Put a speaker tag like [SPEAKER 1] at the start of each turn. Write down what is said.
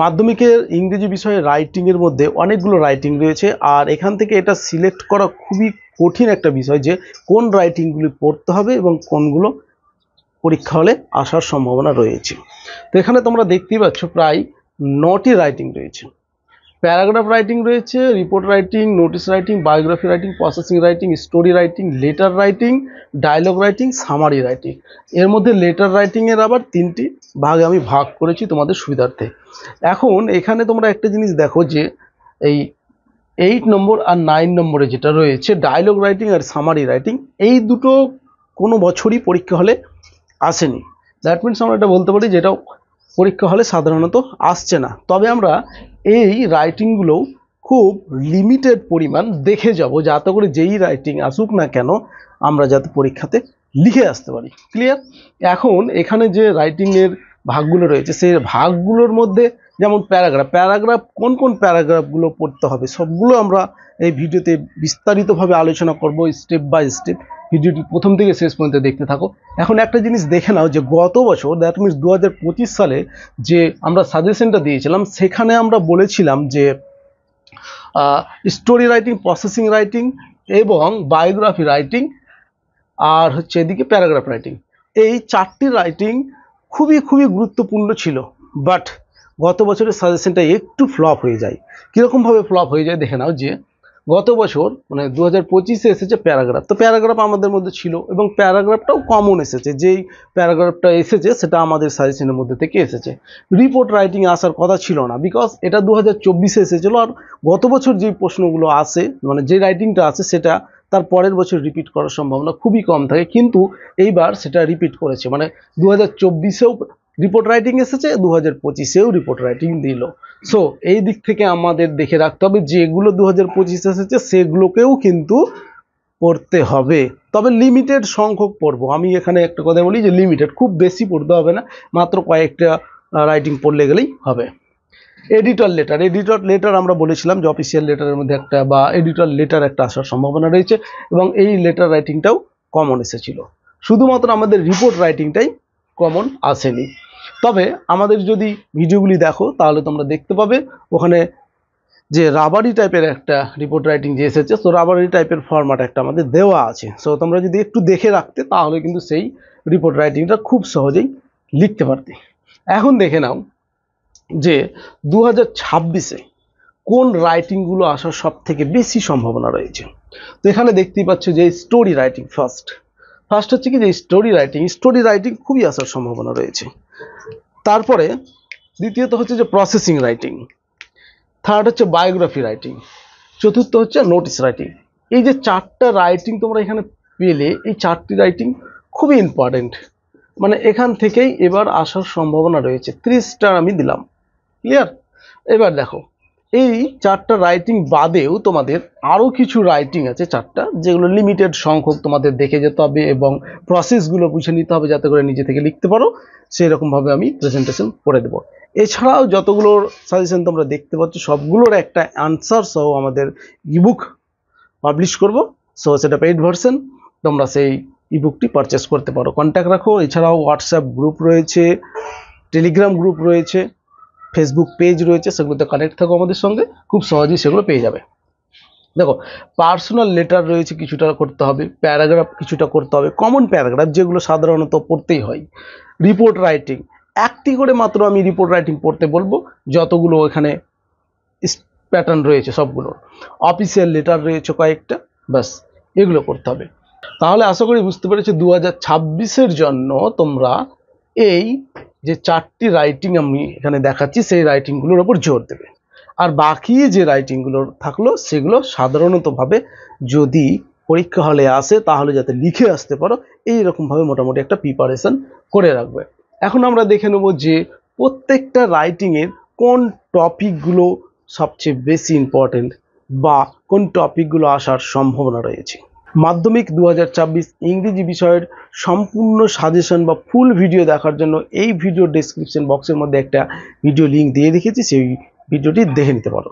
[SPEAKER 1] মাধ্যমিকের ইংরেজি বিষয়ে রাইটিংয়ের মধ্যে অনেকগুলো রাইটিং রয়েছে, আর এখান থেকে এটা সিলেক্ট করা খুবই কঠিন একটা বিষয় যে কোন রাইটিংগুলি পড়তে হবে এবং কোনগুলো পরীক্ষা হলে আসার সম্ভাবনা রয়েছে। তো এখানে তোমরা দেখতেই পাচ্ছ প্রায় 9টি রাইটিং রয়েছে। প্যারাগ্রাফ রাইটিং রয়েছে, report writing, notice writing, biography writing, processing writing, story writing, letter writing, dialogue writing, summary writing. এর মধ্যে লেটার রাইটিংয়ের আবার 3টি ভাগে আমি ভাগ করেছি তোমাদের সুবিধার্থে। এখন এখানে তোমরা একটা জিনিস দেখো যে এই 8 নম্বর আর 9 নম্বরে যেটা রয়েছে ডায়লগ রাইটিং আর সামারি রাইটিং, এই দুটো কোনো বছরই পরীক্ষা হলে আসেনি। দ্যাট মিনস আমরা এটা বলতে পারি যেটা পরীক্ষা হলে সাধারণত আসছে না। তবে আমরা এই রাইটিংগুলো খুব লিমিটেড পরিমাণ দেখে যাব, যাতে করে যেই রাইটিং আসুক না কেন আমরা যাতে পরীক্ষাতে লিখে আসতে পারি। ক্লিয়ার? এখন এখানে যে রাইটিংয়ের ভাগগুলো রয়েছে সেই ভাগগুলোর মধ্যে যেমন প্যারাগ্রাফ কোন কোন প্যারাগ্রাফগুলো পড়তে হবে সবগুলো আমরা এই ভিডিওতে বিস্তারিতভাবে আলোচনা করব, স্টেপ বাই স্টেপ। ভিডিওটি প্রথম থেকে শেষ পর্যন্ত দেখতে থাকো। এখন একটা জিনিস দেখে নাও যে গত বছর দ্যাট মিনস 2025 সালে যে আমরা সাজেশনটা দিয়েছিলাম সেখানে আমরা বলেছিলাম যে স্টোরি রাইটিং, প্রসেসিং রাইটিং এবং বায়োগ্রাফি রাইটিং আর হচ্ছে এদিকে প্যারাগ্রাফ রাইটিং, এই 4টি রাইটিং খুবই গুরুত্বপূর্ণ ছিল। বাট গত বছরের সাজেশনটা একটু ফ্লপ হয়ে যায়। কীরকমভাবে ফ্লপ হয়ে যায় দেখে নাও যে গত বছর মানে 2025-এ এসেছে প্যারাগ্রাফ। তো প্যারাগ্রাফ আমাদের মধ্যে ছিল এবং প্যারাগ্রাফটাও কমন এসেছে। যেই প্যারাগ্রাফটা এসেছে সেটা আমাদের সাজেশনের মধ্যে থেকে এসেছে। রিপোর্ট রাইটিং আসার কথা ছিল না, বিকজ এটা 2024-এ এসেছিলো। আর গত বছর যে প্রশ্নগুলো আসে মানে যে রাইটিংটা আছে সেটা তার পরের বছর রিপিট করার সম্ভাবনা খুবই কম থাকে, কিন্তু এইবার সেটা রিপিট করেছে। মানে 2024-এও রিপোর্ট রাইটিং এসেছে, 2025-এও রিপোর্ট রাইটিং দিল। সো এই দিক থেকে আমাদের দেখে রাখতে হবে যেগুলো 2025 এসেছে সেগুলোকেও কিন্তু পড়তে হবে, তবে লিমিটেড সংখ্যক পড়বো। আমি এখানে একটা কথা বলি যে লিমিটেড, খুব বেশি পড়তে হবে না, মাত্র কয়েকটা রাইটিং পড়লে গেলেই হবে। এডিটর লেটার আমরা বলেছিলাম যে অফিসিয়াল লেটারের মধ্যে একটা বা এডিটর লেটার একটা আসার সম্ভাবনা রয়েছে এবং এই লেটার রাইটিংটাও কমন এসেছিল। শুধুমাত্র আমাদের রিপোর্ট রাইটিংটাই কমন আসেনি। তবে আমাদের যদি ভিডিওগুলি দেখো তাহলে তোমরা দেখতে পাবে ওখানে যে রাবারি টাইপের একটা রিপোর্ট রাইটিং যে এসেছে, সো রাবারি টাইপের ফরম্যাট একটা আমাদের দেওয়া আছে। সো তোমরা যদি একটু দেখে রাখতে তাহলে কিন্তু সেই রিপোর্ট রাইটিংটা খুব সহজেই লিখতে পারতে। এখন দেখে নাও যে 2026-এ কোন রাইটিংগুলো আসার সব থেকে বেশি সম্ভাবনা রয়েছে। তো এখানে দেখতেই পাচ্ছ যে স্টোরি রাইটিং ফার্স্ট হচ্ছে কি যে স্টোরি রাইটিং খুবই আসার সম্ভাবনা রয়েছে। তারপরে দ্বিতীয়ত হচ্ছে যে প্রসেসিং রাইটিং, থার্ড হচ্ছে বায়োগ্রাফি রাইটিং, চতুর্থ হচ্ছে নোটিস রাইটিং। এই যে 4টা রাইটিং তোমরা এখানে পেলে, এই 4টি রাইটিং খুবই ইম্পর্টেন্ট। মানে এখান থেকেই এবার আসার সম্ভাবনা রয়েছে। 3 স্টার আমি দিলাম। ক্লিয়ার? এবার দেখো এই 4টা রাইটিং বাদেও তোমাদের আরও কিছু রাইটিং আছে 4টা, যেগুলো লিমিটেড সংখ্যক তোমাদের দেখে যেতে হবে এবং প্রসেসগুলো বুঝে নিতে হবে যাতে করে নিজে থেকে লিখতে পারো। সেই রকমভাবে আমি প্রেজেন্টেশন করে দেবো। এছাড়াও যতগুলোর সাজেশন তোমরা দেখতে পাচ্ছ সবগুলোর একটা অ্যান্সার সহ আমাদের ইবুক পাবলিশ করব। সো সেটা পেইড ভার্সন, তোমরা সেই ইবুকটি পারচেস করতে পারো, কন্ট্যাক্ট রাখো। এছাড়াও হোয়াটসঅ্যাপ গ্রুপ রয়েছে, টেলিগ্রাম গ্রুপ রয়েছে, ফেসবুক পেজ রয়েছে, সেগুলোতে কানেক্ট থাকো আমাদের সঙ্গে, খুব সহজেই সেগুলো পেয়ে যাবে। দেখো পার্সোনাল লেটার রয়েছে, কিছুটা করতে হবে, প্যারাগ্রাফ কিছুটা করতে হবে, কমন প্যারাগ্রাফ যেগুলো সাধারণত পড়তেই হয়, রিপোর্ট রাইটিং একটি করে মাত্র আমি রিপোর্ট রাইটিং পড়তে বলবো, যতগুলো এখানে প্যাটার্ন রয়েছে সবগুলোর, অফিসিয়াল লেটার রয়েছে কয়েকটা, ব্যাস এগুলো করতে হবে। তাহলে আশা করি বুঝতে পেরেছি 2026-এর জন্য তোমরা এই যে 4টি রাইটিং আমি এখানে দেখাচ্ছি সেই রাইটিংগুলোর ওপর জোর দেবে। আর বাকি যে রাইটিংগুলো থাকলো সেগুলো সাধারণতভাবে যদি পরীক্ষা হলে আসে তাহলে যাতে লিখে আসতে পারো এইরকমভাবে মোটামুটি একটা প্রিপারেশন করে রাখবে। এখন আমরা দেখে নেব যে প্রত্যেকটা রাইটিংয়ের কোন টপিকগুলো সবচেয়ে বেশি ইম্পর্টেন্ট বা কোন টপিকগুলো আসার সম্ভাবনা রয়েছে। মাধ্যমিক 2024 ইংরেজি বিষয়ের সম্পূর্ণ সাজেশন বা ফুল ভিডিও দেখার জন্য এই ভিডিও ডেসক্রিপশন বক্সের মধ্যে একটা ভিডিও লিঙ্ক দিয়ে রেখেছি, সেই ভিডিওটি দেখে নিতে পারো।